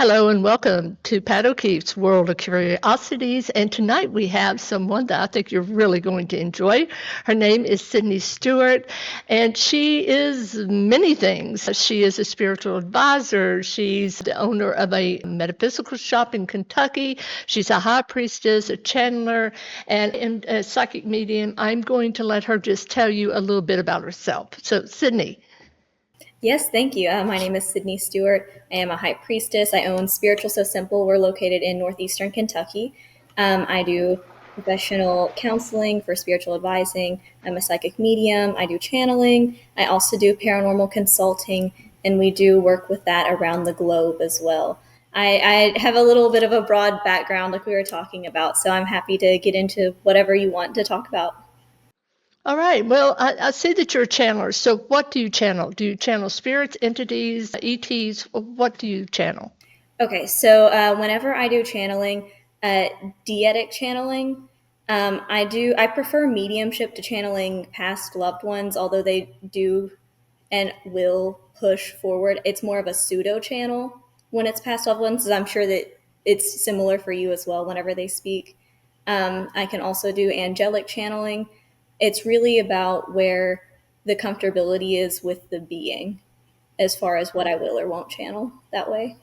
Hello and welcome to Pat O'Keefe's World of Curiosities. And tonight we have someone that I think you're really going to enjoy. Her name is Sydney Stewart, and she is many things. She is a spiritual advisor. She's the owner of a metaphysical shop in Kentucky. She's a high priestess, a channeler, and a psychic medium. I'm going to let her just tell you a little bit about herself. So, Sydney. Yes, thank you. My name is Sydney Stewart. I am a high priestess. I own Spiritual So Simple. We're located in northeastern Kentucky. I do professional counseling for spiritual advising. I'm a psychic medium. I do channeling. I also do paranormal consulting, and we do work with that around the globe as well. I have a little bit of a broad background, like we were talking about, so I'm happy to get into whatever you want to talk about. All right. Well, I see that you're a channeler. So what do you channel? Do you channel spirits, entities, ETs? What do you channel? Okay, so whenever I do channeling, uh, deetic channeling, I prefer mediumship to channeling past loved ones, although they do and will push forward. It's more of a pseudo channel when it's past loved ones. I'm sure that it's similar for you as well whenever they speak. I can also do angelic channeling. It's really about where the comfortability is with the being as far as what I will or won't channel that way.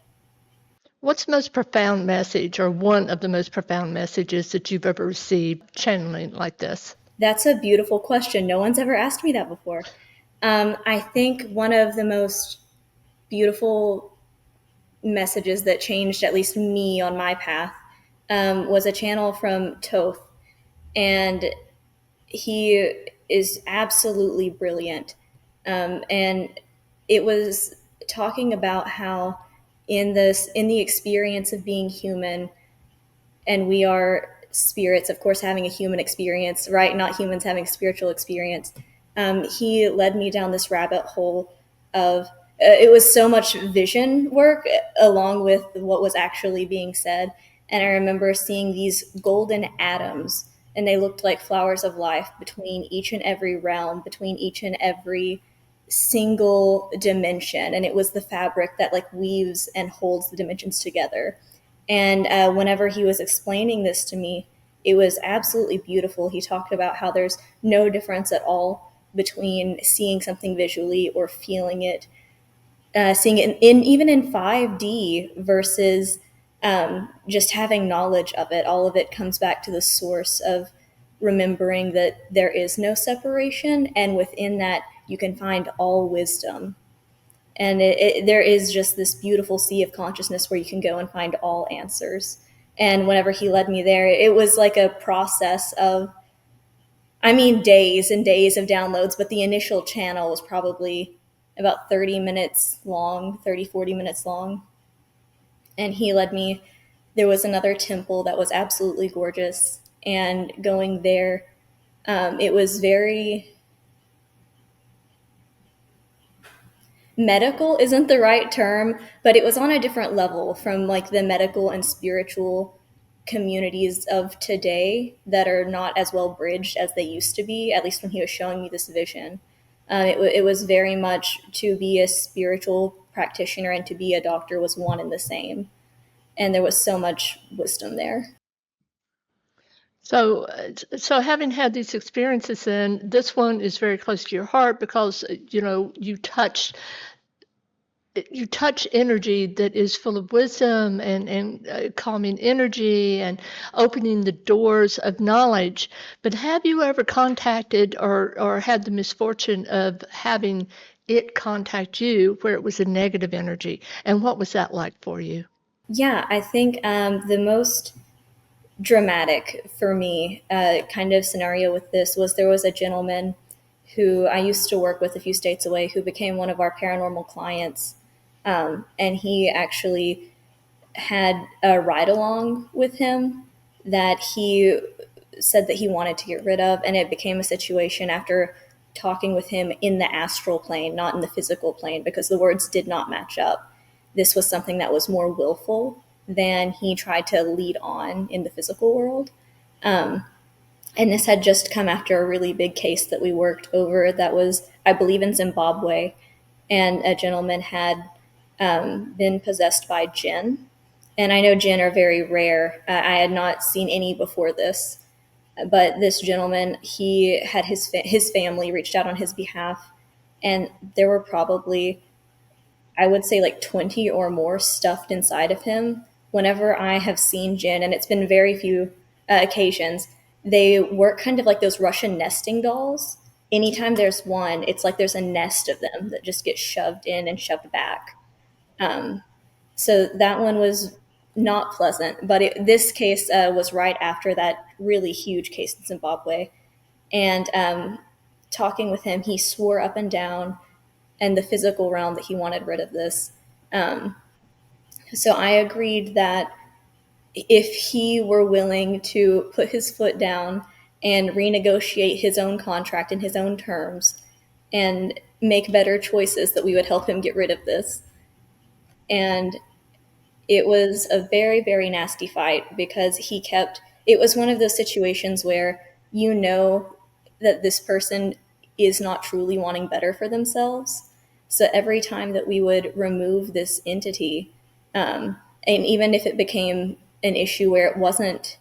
What's the most profound message or one of the most profound messages that you've ever received channeling like this? That's a beautiful question. No one's ever asked me that before. I think one of the most beautiful messages that changed at least me on my path was a channel from Toth. And he is absolutely brilliant. And it was talking about how in the experience of being human, and we are spirits, of course, having a human experience, right? Not humans having spiritual experience. He led me down this rabbit hole of it was so much vision work along with what was actually being said. And I remember seeing these golden atoms, and they looked like flowers of life between each and every realm, between each and every single dimension. And it was the fabric that like weaves and holds the dimensions together. And whenever he was explaining this to me, it was absolutely beautiful. He talked about how there's no difference at all between seeing something visually or feeling it, seeing it in even in 5D versus just having knowledge of it. All of it comes back to the source of remembering that there is no separation, and within that, you can find all wisdom. And there is just this beautiful sea of consciousness where you can go and find all answers. And whenever he led me there, it was like a process of, I mean, days and days of downloads, but the initial channel was probably about 30 minutes long, 30, 40 minutes long. And he led me, there was another temple that was absolutely gorgeous. And going there, it was very medical isn't the right term, but it was on a different level from like the medical and spiritual communities of today that are not as well bridged as they used to be, at least when he was showing me this vision. It was very much to be a spiritual practitioner and to be a doctor was one and the same. And there was so much wisdom there. So, so having had these experiences, then this one is very close to your heart because you touch energy that is full of wisdom and calming energy and opening the doors of knowledge. But have you ever contacted or had the misfortune of having it contact you where it was a negative energy? And what was that like for you? Yeah, I think the most dramatic for me kind of scenario with this was there was a gentleman who I used to work with a few states away who became one of our paranormal clients. And he actually had a ride along with him that he said that he wanted to get rid of. And it became a situation after talking with him in the astral plane, not in the physical plane, because the words did not match up. This was something that was more willful than he tried to lead on in the physical world. Um, and this had just come after a really big case that we worked over that was, I believe, in Zimbabwe. And a gentleman had been possessed by jinn. And I know jinn are very rare. I had not seen any before this, but this gentleman, he had his family reached out on his behalf, and there were probably, I would say, like 20 or more stuffed inside of him. Whenever I have seen jinn, and it's been very few occasions, they work kind of like those Russian nesting dolls. Anytime there's one, it's like there's a nest of them that just get shoved in and shoved back. Um, so that one was not pleasant, but this case was right after that really huge case in Zimbabwe. And talking with him, he swore up and down in the physical realm that he wanted rid of this. Um, so I agreed that if he were willing to put his foot down and renegotiate his own contract in his own terms and make better choices, that we would help him get rid of this. And it was a very, very nasty fight because it was one of those situations where you know that this person is not truly wanting better for themselves. So every time that we would remove this entity, and even if it became an issue where it wasn't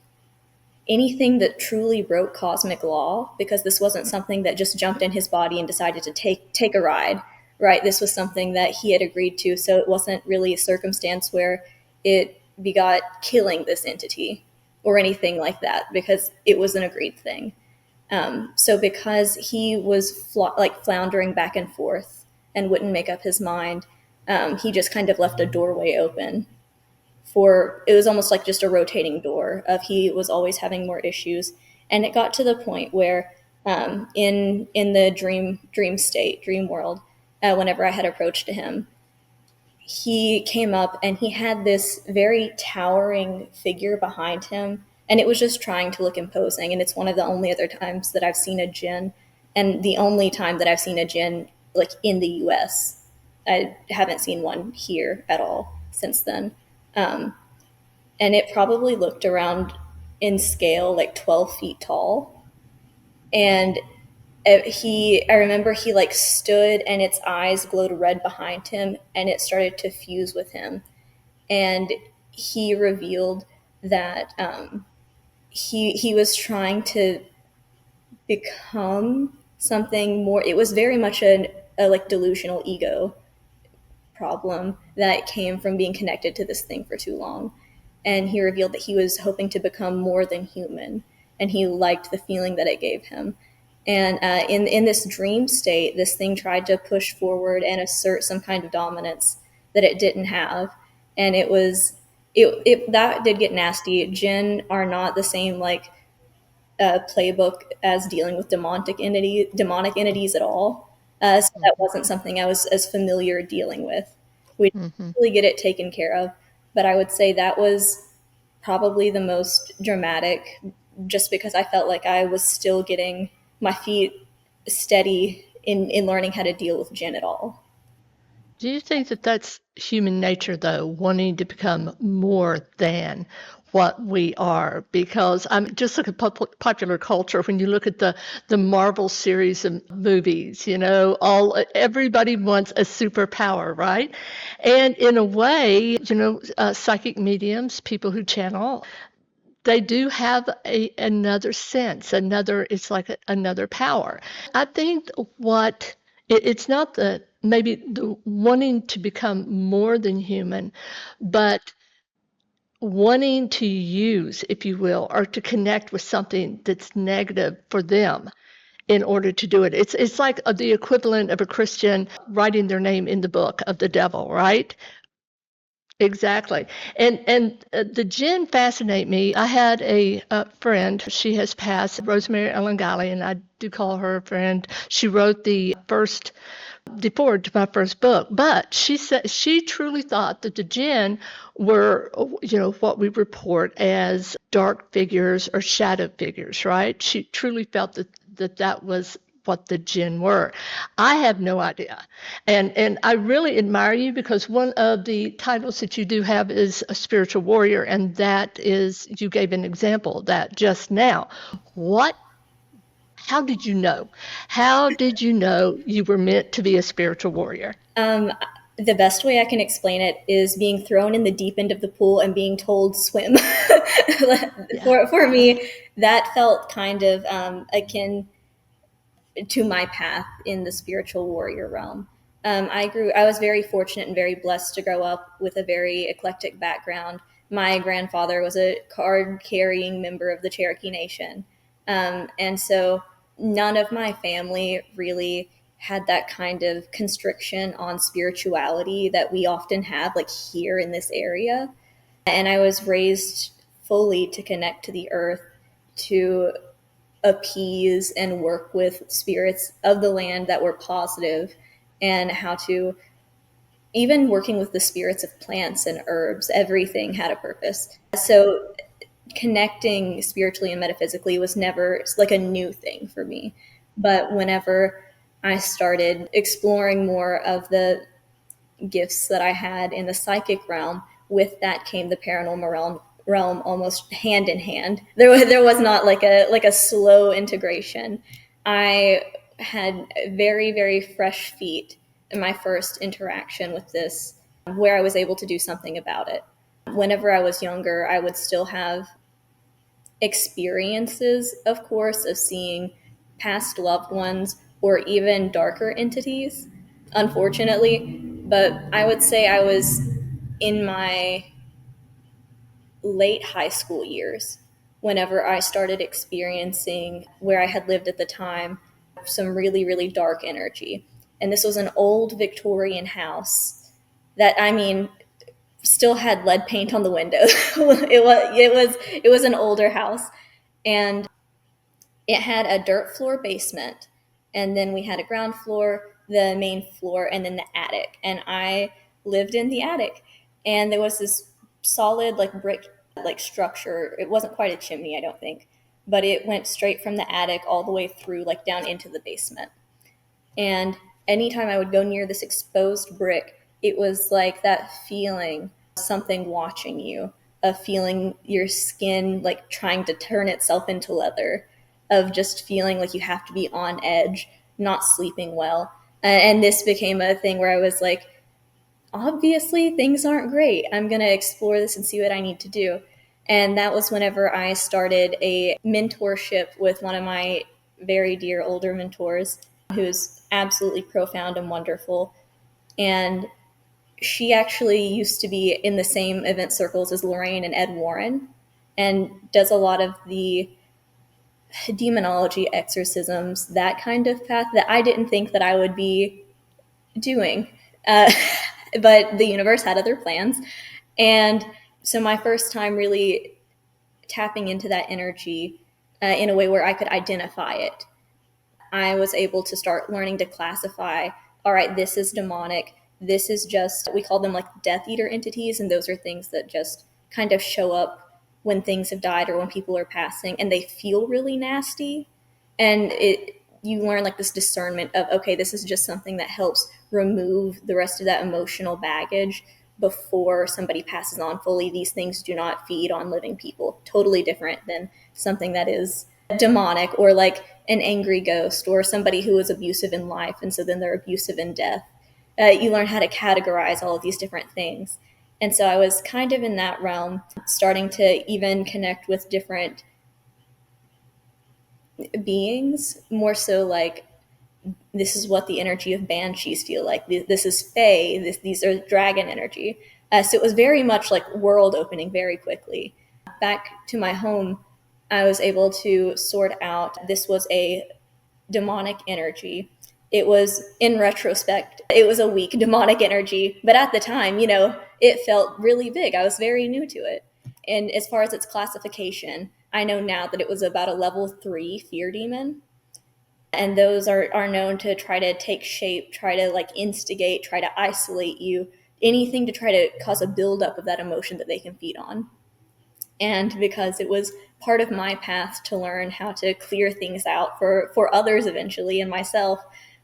anything that truly broke cosmic law, because this wasn't something that just jumped in his body and decided to take a ride, right? This was something that he had agreed to, so it wasn't really a circumstance where it begot killing this entity or anything like that, because it was an agreed thing. So because he was floundering back and forth and wouldn't make up his mind, he just kind of left a doorway open for, it was almost like just a rotating door of, he was always having more issues. And it got to the point where in the dream world, whenever I had approached him, he came up and he had this very towering figure behind him, and it was just trying to look imposing. And it's one of the only other times that I've seen a jinn, and the only time that I've seen a jinn like in the US. I haven't seen one here at all since then. um, and it probably looked around in scale like 12 feet tall. And I remember he like stood and its eyes glowed red behind him, and it started to fuse with him. And he revealed that he was trying to become something more. It was very much a like delusional ego problem that came from being connected to this thing for too long. And he revealed that he was hoping to become more than human, and he liked the feeling that it gave him. And in this dream state, this thing tried to push forward and assert some kind of dominance that it didn't have. And it that did get nasty. Jinn are not the same like playbook as dealing with demonic entities at all. So that wasn't something I was as familiar dealing with. We didn't Hmm. really get it taken care of, but I would say that was probably the most dramatic, just because I felt like I was still getting my feet steady in learning how to deal with Jin at all. Do you think that that's human nature, though, wanting to become more than what we are? Because I'm just look at popular culture. When you look at the Marvel series of movies, you know, all everybody wants a superpower, right? And in a way, you know, psychic mediums, people who channel, they do have another sense, another, it's like another power. I think it's not the maybe the wanting to become more than human, but wanting to use, if you will, or to connect with something that's negative for them in order to do it. It's like the equivalent of a Christian writing their name in the book of the devil, right? Exactly. And the gin fascinate me. I had a friend, she has passed, Rosemary Ellen Galley, and I do call her a friend. She wrote the foreword to my first book, but she said she truly thought that the jinn were, you know, what we report as dark figures or shadow figures, right? She truly felt that was what the jinn were. I have no idea. And I really admire you, because one of the titles that you do have is a spiritual warrior, and that is, you gave an example of that just now. What how did you know? How did you know you were meant to be a spiritual warrior? Um, The best way I can explain it is being thrown in the deep end of the pool and being told swim. Yeah. For me, that felt kind of akin to my path in the spiritual warrior realm. I was very fortunate and very blessed to grow up with a very eclectic background. My grandfather was a card carrying member of the Cherokee Nation. And so none of my family really had that kind of constriction on spirituality that we often have, like here in this area. And I was raised fully to connect to the earth, to appease and work with spirits of the land that were positive, and how to, even working with the spirits of plants and herbs, everything had a purpose. So connecting spiritually and metaphysically was never like a new thing for me. But whenever I started exploring more of the gifts that I had in the psychic realm, with that came the paranormal realm almost hand in hand. There was not like a slow integration. I had very, very fresh feet in my first interaction with this, where I was able to do something about it. Whenever I was younger, I would still have experiences, of course, of seeing past loved ones or even darker entities, unfortunately. But I would say I was in my late high school years whenever I started experiencing, where I had lived at the time, some really, really dark energy. And this was an old Victorian house that, I mean, still had lead paint on the windows. It was an older house, and it had a dirt floor basement, and then we had a ground floor, the main floor, and then the attic. And I lived in the attic, and there was this solid like brick like structure. It wasn't quite a chimney, I don't think, but it went straight from the attic all the way through like down into the basement. And anytime I would go near this exposed brick, it was like that feeling, something watching you, of feeling your skin like trying to turn itself into leather, of just feeling like you have to be on edge, not sleeping well. And this became a thing where I was like, obviously things aren't great. I'm going to explore this and see what I need to do. And that was whenever I started a mentorship with one of my very dear older mentors, who's absolutely profound and wonderful. And she actually used to be in the same event circles as Lorraine and Ed Warren, and does a lot of the demonology exorcisms, that kind of path that I didn't think that I would be doing. Uh, but the universe had other plans. And so my first time really tapping into that energy in a way where I could identify it, I was able to start learning to classify, all right, this is demonic. This is just, we call them like Death Eater entities. And those are things that just kind of show up when things have died or when people are passing and they feel really nasty. And you learn like this discernment of, okay, this is just something that helps remove the rest of that emotional baggage before somebody passes on fully. These things do not feed on living people. Totally different than something that is demonic, or like an angry ghost, or somebody who is abusive in life and so then they're abusive in death. You learn how to categorize all of these different things. And so I was kind of in that realm, starting to even connect with different beings, more so like, this is what the energy of banshees feel like. This is fae. These are dragon energy. So it was very much like world opening very quickly. Back to my home, I was able to sort out this was a demonic energy. It was, in retrospect, it was a weak demonic energy, but at the time, it felt really big. I was very new to it. And as far as its classification, I know now that it was about a level 3 fear demon. And those are known to try to take shape, try to like instigate, try to isolate you, anything to try to cause a buildup of that emotion that they can feed on. And because it was part of my path to learn how to clear things out for others eventually and myself,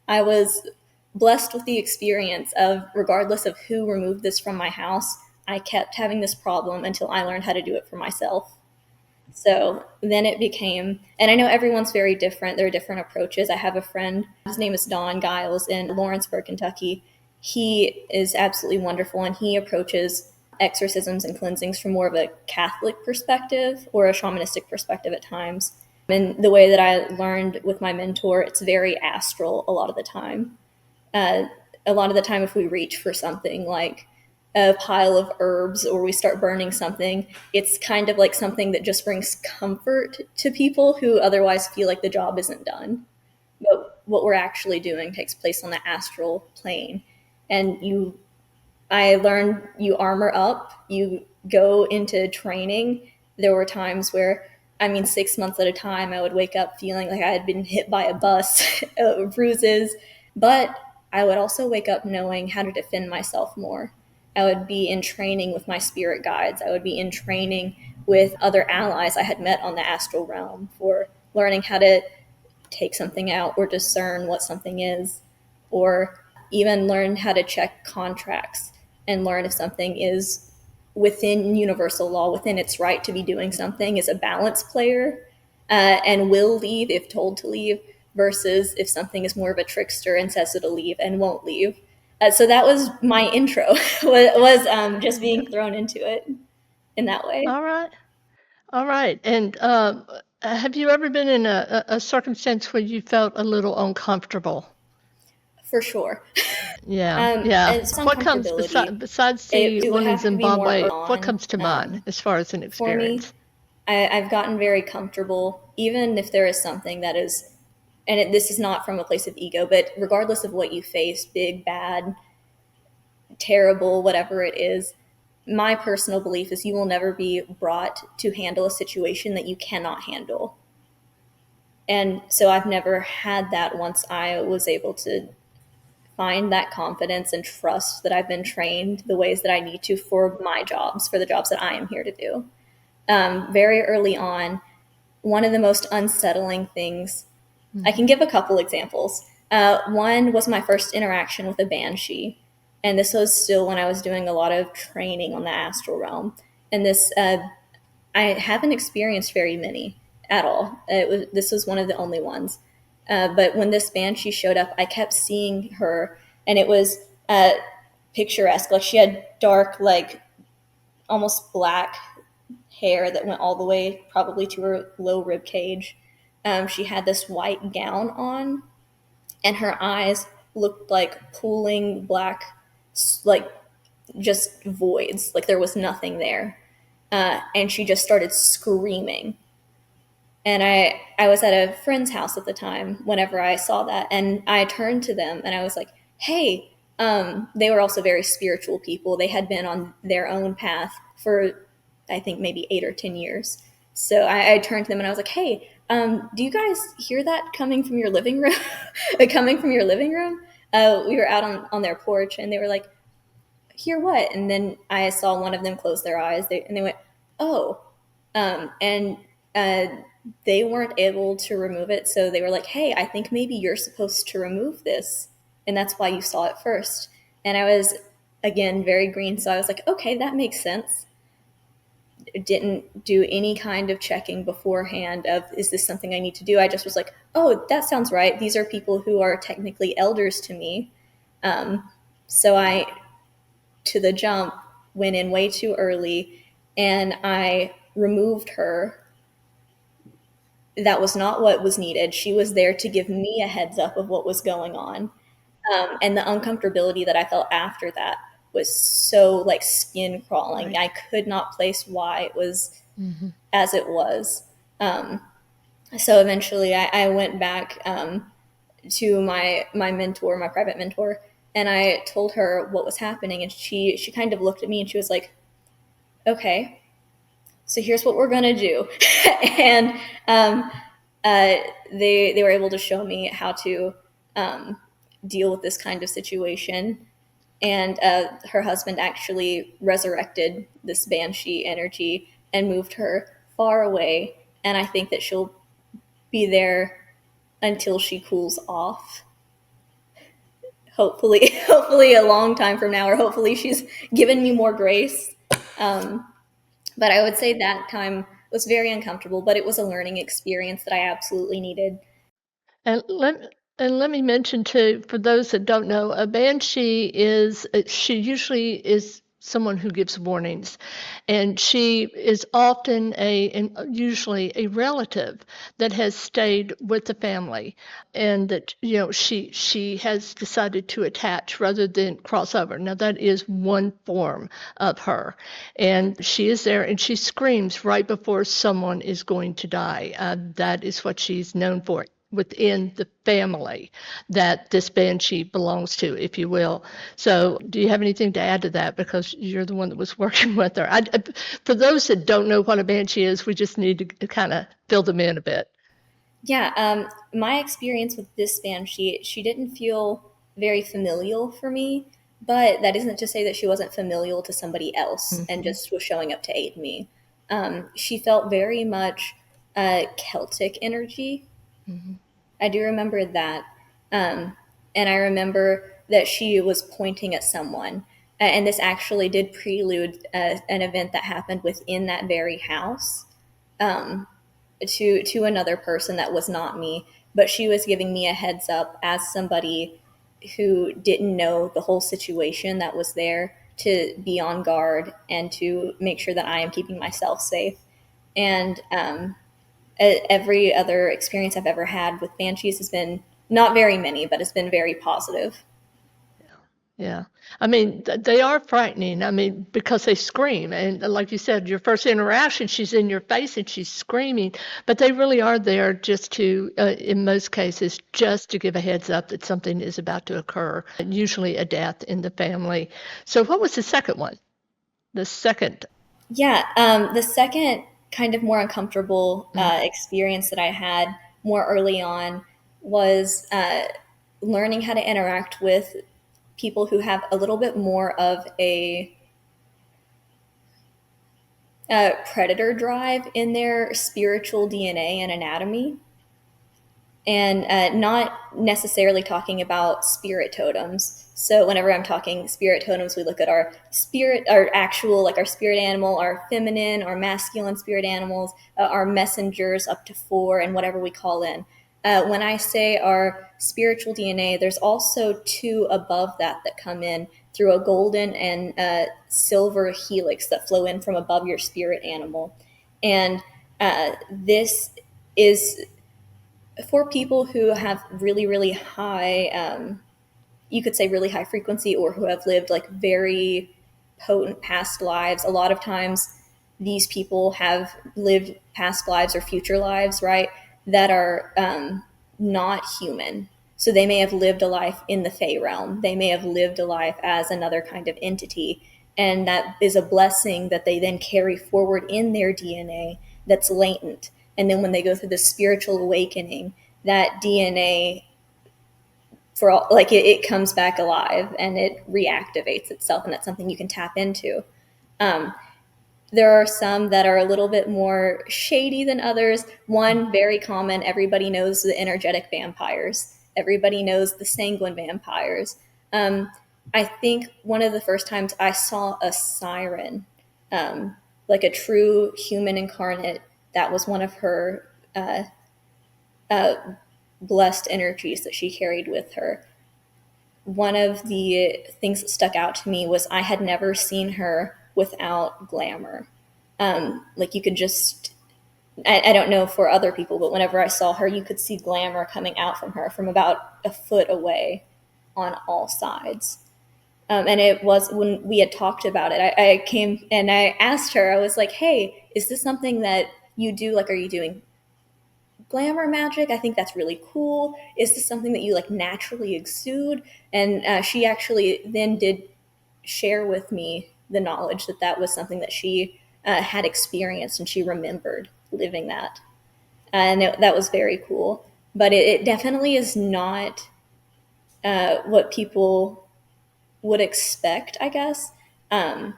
I was blessed with the experience of, regardless of who removed this from my house, I kept having this problem until I learned how to do it for myself. So then it became, and I know everyone's very different. There are different approaches. I have a friend, his name is Don Giles in Lawrenceburg, Kentucky. he is absolutely wonderful, and he approaches exorcisms and cleansings from more of a Catholic perspective or a shamanistic perspective at times. And the way that I learned with my mentor, it's very astral a lot of the time. Uh, a lot of the time, if we reach for something like a pile of herbs or we start burning something, it's kind of like something that just brings comfort to people who otherwise feel like the job isn't done. But what we're actually doing takes place on the astral plane. And I learned you armor up, you go into training. There were times where, I mean, 6 months at a time, I would wake up feeling like I had been hit by a bus, bruises, but I would also wake up knowing how to defend myself more. I would be in training with my spirit guides. I would be in training with other allies I had met on the astral realm for learning how to take something out or discern what something is, or even learn how to check contracts and learn if something is within universal law, within its right to be doing something, is a balance player, and will leave if told to leave, versus if something is more of a trickster and says it'll leave and won't leave. So that was my intro, was just being thrown into it in that way. All right. All right. And have you ever been in a circumstance where you felt a little uncomfortable? For sure. Yeah, yeah. And some What comes comfortability. besides the It would one in have to be more Zimbabwe? early What on. comes to mind as far as an For me, experience? I've gotten very comfortable, even if there is something that is, and this is not from a place of ego, but regardless of what you face, big, bad, terrible, whatever it is, my personal belief is you will never be brought to handle a situation that you cannot handle. And so I've never had that once I was able to find that confidence and trust that I've been trained the ways that I need to for my jobs, for the jobs that I am here to do. Very early on, one of the most unsettling things, I can give a couple examples. One was my first interaction with a banshee. And this was still when I was doing a lot of training on the astral realm. And I haven't experienced very many at all. This was one of the only ones. But when this banshee showed up, I kept seeing her, and it was picturesque. Like she had dark, like almost black hair that went all the way probably to her low rib cage. She had this white gown on, and her eyes looked like pooling black, like just voids, like there was nothing there. And she just started screaming. And I was at a friend's house at the time whenever I saw that, and I turned to them and I was like, hey, they were also very spiritual people. They had been on their own path for, I think, maybe 8 or 10 years. So I turned to them and I was like, hey, do you guys hear that coming from your living room? Coming from your living room? We were out on their porch, and they were like, hear what? And then I saw one of them close their eyes, and they went, oh. And they weren't able to remove it. So they were like, hey, I think maybe you're supposed to remove this. And that's why you saw it first. And I was, again, very green. So I was like, okay, that makes sense. Didn't do any kind of checking beforehand of, is this something I need to do? I just was like, oh, that sounds right. These are people who are technically elders to me. So I, to the jump, went in way too early, and I removed her. That was not what was needed. She was there to give me a heads up of what was going on. And the uncomfortability that I felt after that was so like skin crawling. Right. I could not place why it was as it was. So eventually I went back to my mentor, my private mentor, and I told her what was happening. And she kind of looked at me and she was like, okay, so here's what we're going to do. And uh, they were able to show me how to deal with this kind of situation. And her husband actually resurrected this banshee energy and moved her far away. And I think that she'll be there until she cools off. Hopefully, hopefully a long time from now, or hopefully she's given me more grace. But I would say that time was very uncomfortable, but it was a learning experience that I absolutely needed. And And let me mention too, for those that don't know, a banshee is she usually is someone who gives warnings, and she is often and usually a relative that has stayed with the family, and that she has decided to attach rather than cross over. Now that is one form of her, and she is there and she screams right before someone is going to die. That is what she's known for within the family that this banshee belongs to, if you will. So, do you have anything to add to that? Because you're the one that was working with her. For those that don't know what a banshee is, we just need to kind of fill them in a bit. Yeah, my experience with this band, she didn't feel very familial for me, but that isn't to say that she wasn't familial to somebody else and Mm-hmm. just was showing up to aid me. She felt very much Celtic energy. Mm-hmm. I do remember that, and I remember that she was pointing at someone, and this actually did prelude an event that happened within that very house. Um, to another person that was not me, but she was giving me a heads up as somebody who didn't know the whole situation that was there, to be on guard and to make sure that I am keeping myself safe. And every other experience I've ever had with banshees has been not very many, but it's been very positive. Yeah. I mean, they are frightening. I mean, because they scream. And like you said, your first interaction, she's in your face and she's screaming. But they really are there just to, in most cases, just to give a heads up that something is about to occur, usually a death in the family. So, what was the second one? The second. Yeah, the second kind of more uncomfortable Mm. experience that I had more early on was learning how to interact with people who have a little bit more of a predator drive in their spiritual DNA and anatomy, and not necessarily talking about spirit totems. So whenever I'm talking spirit totems, we look at our spirit, our actual, like our spirit animal, our feminine, our masculine spirit animals, our messengers up to 4, and whatever we call in. When I say our spiritual DNA, there's also 2 above that that come in through a golden and silver helix that flow in from above your spirit animal. And this is for people who have really, really high, you could say really high frequency, or who have lived like very potent past lives. A lot of times, these people have lived past lives or future lives, right, that are not human. So they may have lived a life in the Fey realm. They may have lived a life as another kind of entity. And that is a blessing that they then carry forward in their DNA that's latent. And then when they go through the spiritual awakening, that DNA, for all, like it comes back alive and it reactivates itself, and that's something you can tap into. Um, there are some that are a little bit more shady than others. One very common, everybody knows the energetic vampires. Everybody knows the sanguine vampires. Um, I think one of the first times I saw a siren, um, like a true human incarnate, that was one of her uh, blessed energies that she carried with her. One of the things that stuck out to me was I had never seen her without glamour. Like you could just, I don't know for other people, but whenever I saw her, you could see glamour coming out from her from about a foot away on all sides. And it was when we had talked about it, I came and I asked her, I was like, hey, is this something that you do? Like, are you doing glamour magic? I think that's really cool. Is this something that you like naturally exude? And she actually then did share with me the knowledge that that was something that she had experienced, and she remembered living that. And that was very cool. But it definitely is not what people would expect, I guess. Um,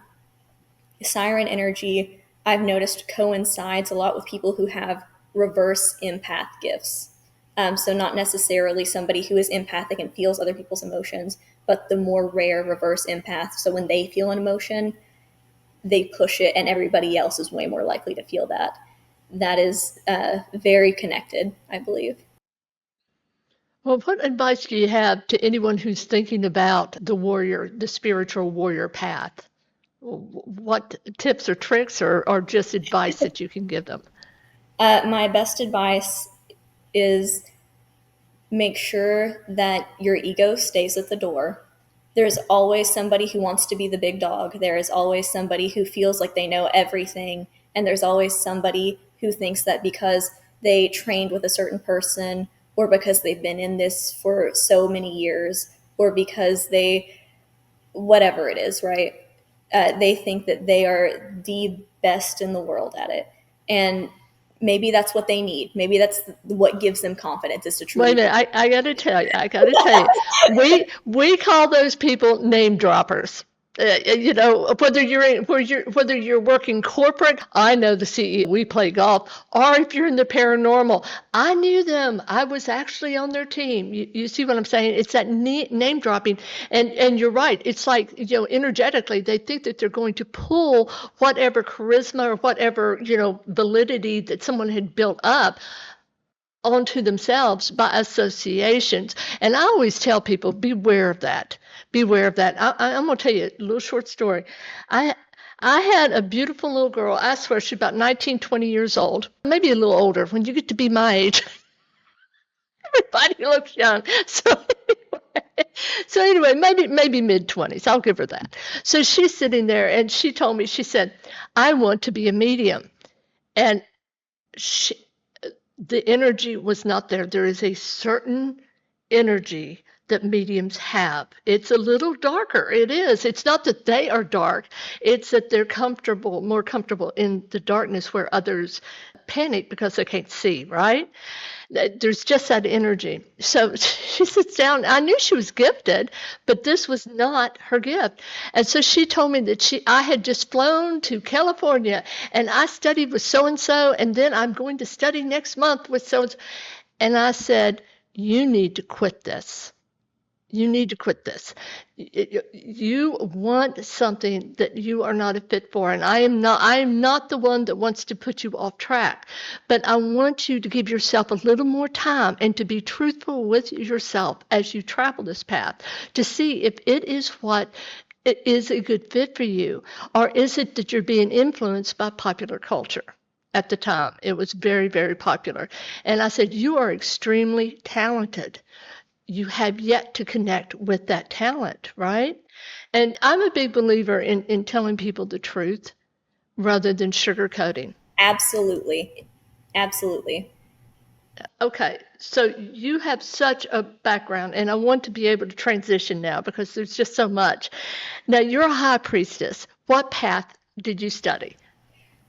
Siren energy, I've noticed, coincides a lot with people who have reverse empath gifts. So, not necessarily somebody who is empathic and feels other people's emotions, but the more rare reverse empath. So, when they feel an emotion, they push it, and everybody else is way more likely to feel that. That is very connected, I believe. Well, what advice do you have to anyone who's thinking about the spiritual warrior path? What tips or tricks or just advice that you can give them? My best advice is make sure that your ego stays at the door. There's always somebody who wants to be the big dog. There is always somebody who feels like they know everything. And there's always somebody who thinks that because they trained with a certain person, or because they've been in this for so many years, or because they, whatever it is, right? They think that they are the best in the world at it. And maybe that's what they need. Maybe that's what gives them confidence, is to Wait a truly minute, I got to tell you, we call those people name droppers. Whether you're working corporate, I know the CEO. We play golf, or if you're in the paranormal, I knew them. I was actually on their team. You see what I'm saying? It's that name dropping, and you're right. It's like energetically, they think that they're going to pull whatever charisma or whatever validity that someone had built up onto themselves by associations. And I always tell people, beware of that. Beware of that. I'm going to tell you a little short story. I I had a beautiful little girl. I swear she's about 19, 20 years old, maybe a little older. When you get to be my age, everybody looks young. So anyway, maybe mid 20s. I'll give her that. So she's sitting there and she told me, she said, I want to be a medium. And she, the energy was not there. There is a certain energy that mediums have. It's a little darker. It is. It's not that they are dark. It's that they're more comfortable in the darkness where others panic because they can't see, right? There's just that energy. So she sits down. I knew she was gifted, but this was not her gift. And so she told me that I had just flown to California and I studied with so and so, and then I'm going to study next month with so and so. And I said, you need to quit this. You need to quit this. You want something that you are not a fit for, and I am not the one that wants to put you off track, but I want you to give yourself a little more time and to be truthful with yourself as you travel this path to see if it is what it is a good fit for you, or is it that you're being influenced by popular culture. At the time, it was very, very popular. And I said, you are extremely talented. You have yet to connect with that talent, right? And I'm a big believer in telling people the truth rather than sugarcoating. absolutely, absolutely. Okay, so you have such a background, and I want to be able to transition now because there's just so much. Now, you're a high priestess. What path did you study?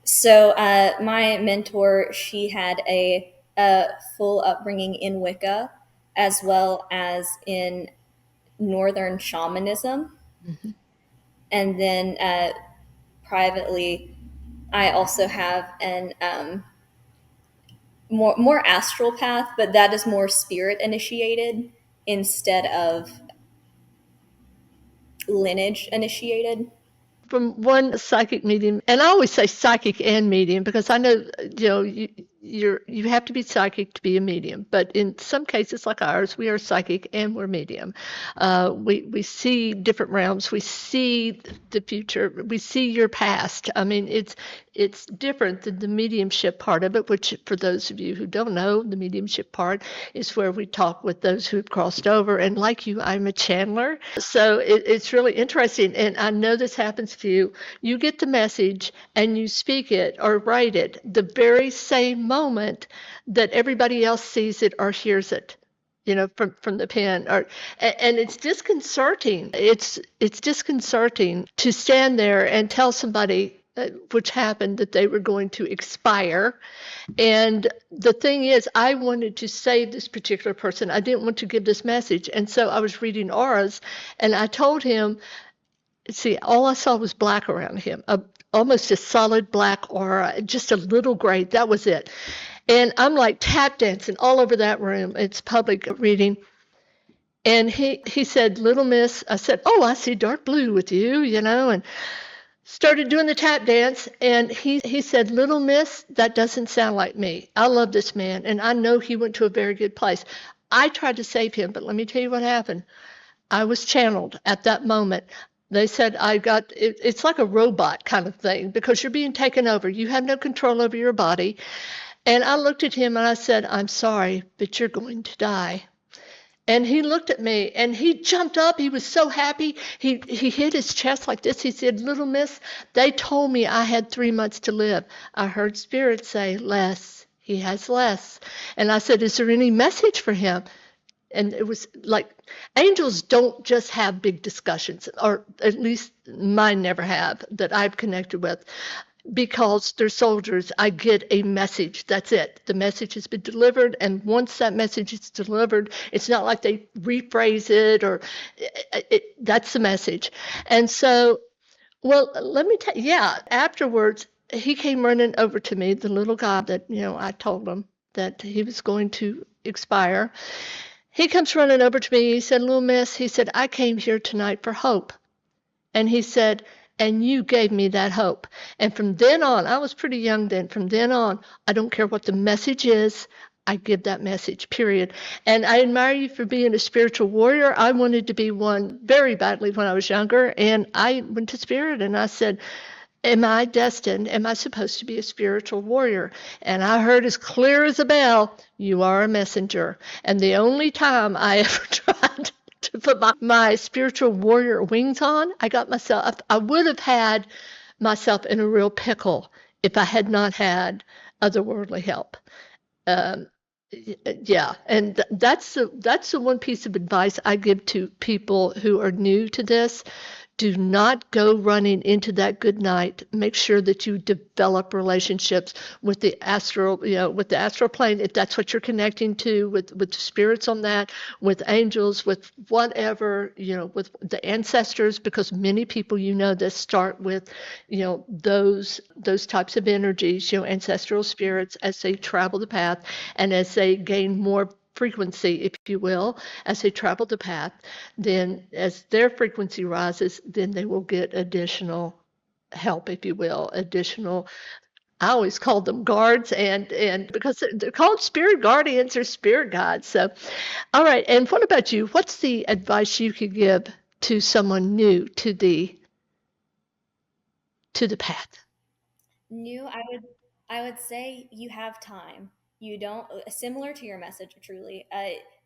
So my mentor, she had a full upbringing in Wicca, as well as in Northern shamanism, Mhm. and then privately, I also have an more astral path, but that is more spirit initiated instead of lineage initiated. From one psychic medium, and I always say psychic and medium because I know you have to be psychic to be a medium, but in some cases like ours, we are psychic and we're medium. We see different realms, we see the future, we see your past. I mean, it's different than the mediumship part of it, which for those of you who don't know, the mediumship part is where we talk with those who've crossed over. And like you, I'm a channeler. So it's really interesting. And I know this happens to you. You get the message and you speak it or write it the very same moment that everybody else sees it or hears it, from the pen. And it's disconcerting. It's disconcerting to stand there and tell somebody, which happened, that they were going to expire. And the thing is, I wanted to save this particular person. I didn't want to give this message. And so I was reading auras, and I told him, see, all I saw was black around him, almost a solid black aura, just a little gray. That was it. And I'm like tap dancing all over that room. It's public reading. And he said, little miss, I said, oh, I see dark blue with you, and started doing the tap dance. And he said, little miss, that doesn't sound like me. I love this man, and I know he went to a very good place. I tried to save him, but let me tell you what happened. I was channeled at that moment. They said it's like a robot kind of thing because you're being taken over. You have no control over your body. And I looked at him and I said, I'm sorry, but you're going to die. And he looked at me and he jumped up. He was so happy. He hit his chest like this. He said, Little miss, they told me I had 3 months to live. I heard Spirit say less. He has less. And I said, Is there any message for him? And it was like angels don't just have big discussions, or at least mine never have that I've connected with, because they're soldiers. I get a message. That's it. The message has been delivered, and once that message is delivered, it's not like they rephrase it or that's the message. And so, well, let me tell you, yeah, afterwards, he came running over to me, the little guy that, I told him that he was going to expire. He comes running over to me. He said, Little miss, he said, I came here tonight for hope. And he said, and you gave me that hope. And from then on, I was pretty young then. From then on, I don't care what the message is, I give that message, period. And I admire you for being a spiritual warrior. I wanted to be one very badly when I was younger. And I went to Spirit and I said, Am I destined? Am I supposed to be a spiritual warrior? And I heard as clear as a bell, You are a messenger. And the only time I ever tried to put my spiritual warrior wings on, I would have had myself in a real pickle if I had not had otherworldly help. Um, yeah, and that's the one piece of advice I give to people who are new to this. Do not go running into that good night. Make sure that you develop relationships with the astral, with the astral plane, if that's what you're connecting to, with spirits on that, with angels, with whatever, with the ancestors, because many people that start with, those types of energies, ancestral spirits as they travel the path and as they gain more frequency, if you will, as they travel the path, then as their frequency rises, then they will get additional help, if you will, additional. I always called them guards, and because they're called spirit guardians or spirit guides. So, all right. And what about you? What's the advice you could give to someone new to the path? New, I would say you have time. You don't, similar to your message, truly,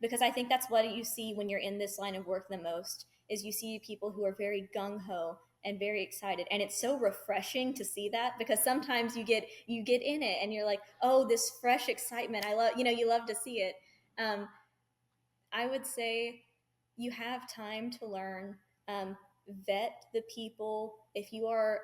because I think that's what you see when you're in this line of work the most is you see people who are very gung ho and very excited, and it's so refreshing to see that because sometimes you get in it and you're like, oh, this fresh excitement. I love, you love to see it. Um, I would say you have time to learn. Vet the people. If you are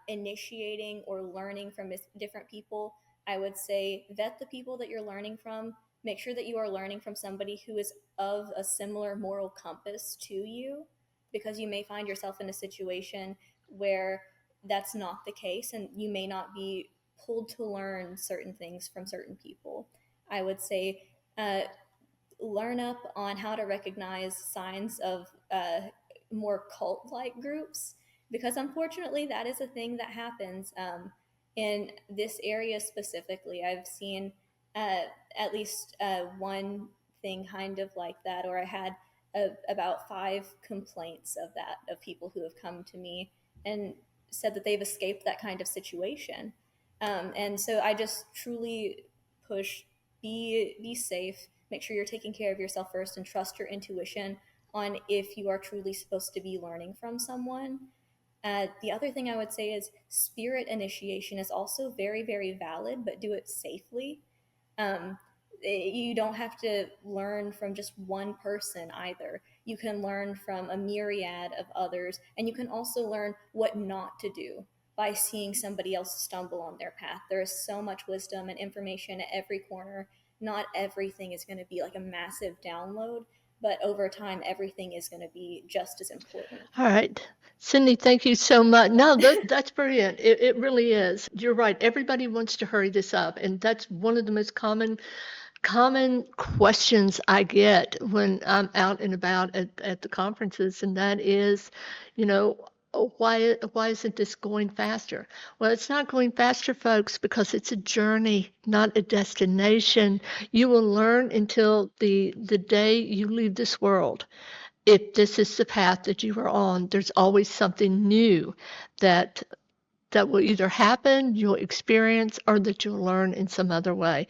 initiating or learning from different people, I would say vet the people that you're learning from. Make sure that you are learning from somebody who is of a similar moral compass to you, because you may find yourself in a situation where that's not the case and you may not be pulled to learn certain things from certain people. I would say learn up on how to recognize signs of more cult like groups, because unfortunately, that is a thing that happens in this area specifically. I've seen uh, at least one thing kind of like that, or I had about 5 complaints of that, of people who have come to me and said that they've escaped that kind of situation. And so I just truly push, be safe, make sure you're taking care of yourself first, and trust your intuition on if you are truly supposed to be learning from someone. The other thing I would say is spirit initiation is also very, very valid, but do it safely. Um, you don't have to learn from just one person either. You can learn from a myriad of others, and you can also learn what not to do by seeing somebody else stumble on their path. There is so much wisdom and information at every corner. Not everything is going to be like a massive download, but over time, everything is going to be just as important. All right. Cindy, thank you so much. No, that's brilliant. It really is. You're right. Everybody wants to hurry this up, and that's one of the most common questions I get when I'm out and about at the conferences, and that is, you know, why isn't this going faster? Well, it's not going faster, folks, because it's a journey, not a destination. You will learn until the day you leave this world. If this is the path that you are on, there's always something new that will either happen, you'll experience, or that you'll learn in some other way.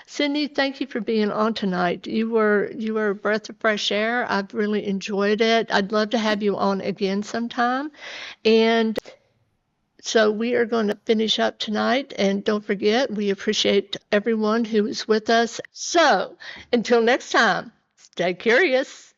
Cindy, thank you for being on tonight. You were a breath of fresh air. I've really enjoyed it. I'd love to have you on again sometime. And so we are going to finish up tonight. And don't forget, we appreciate everyone who is with us. So until next time, stay curious.